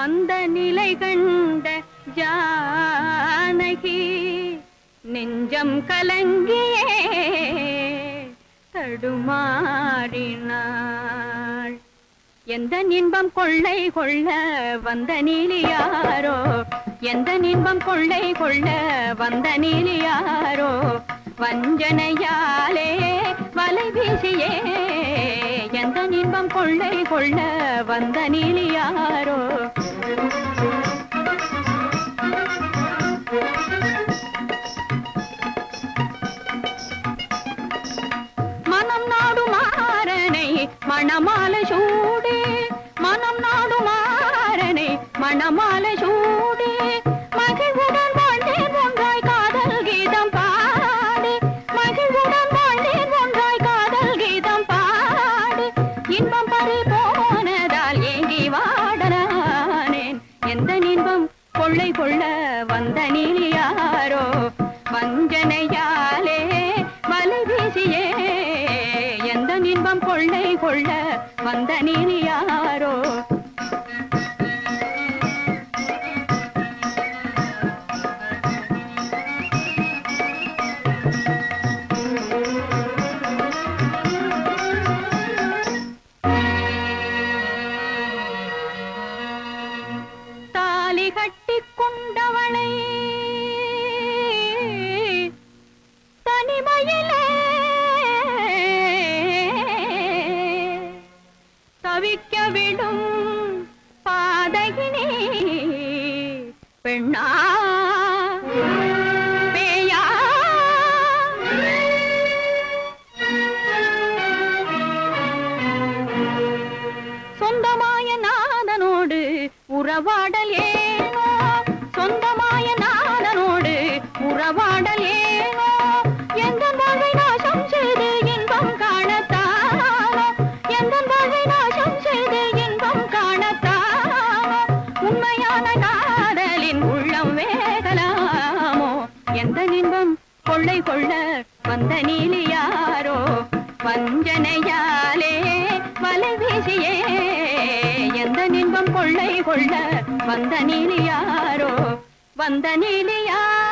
அந்த நிலை கண்ட ஜானகி நெஞ்சம் கலங்கியே தடுமாறினாள். எந்த இன்பம் கொள்ளை கொள்ள வந்த நீலியாரோ, எந்த இன்பம் கொள்ளை கொள்ள வந்த நீலியாரோ, வஞ்சனையாலே வலை வீசியே எந்த இன்பம் கொள்ளை கொள்ள வந்த நீலியாரோ. மனம் நாடுமாறனை மணமாலை சூடி, மனம் நாடுமாறனை மணமாலை சூடி, மகிழ்வுடன் வாழ்ந்தேன் ஒன்றாய் காதல் கீதம் பாடி, மகிழ்வுடன் வாழ்ந்தேன் ஒன்றாய் காதல் கீதம் பாடி, இன்பம் பறி போனதால் ஏங்கி வாடனானேன். எந்த இன்பம் கொள்ளை கொள்ள வந்த நீலியாரோ, வஞ்சனையாலே வலை வீசியே எந்த இன்பம் கொள்ளை கொள்ள வந்த நீலியாரோ. தாலி கட்டி கொண்டவளை தனிமையிலே தவிக்க விடும் பாதகினே, பெண்ணா பேயா, சொந்தமாய நாதனோடு உறவாடல் ஏனோ, சொந்தமாய நாதனோடு உறவாடல் ஏனோ, எந்த வாழ்வை நாசம் செய்து இன்பம் காணத்தானோ, எந்த வாழ்வை நாசம் செய்து இன்பம் காணத்தானோ, உண்மையான காதலின் உள்ளம் வேகலாமோ. எந்த இன்பம் கொள்ளை கொள்ள வந்த நீலியாரோ, வஞ்சனையாலே வலை வீசியே எந்த இன்பம் கொள்ளை கொள்ள வந்த நீலியாரோ, வந்த நீலியாரோ.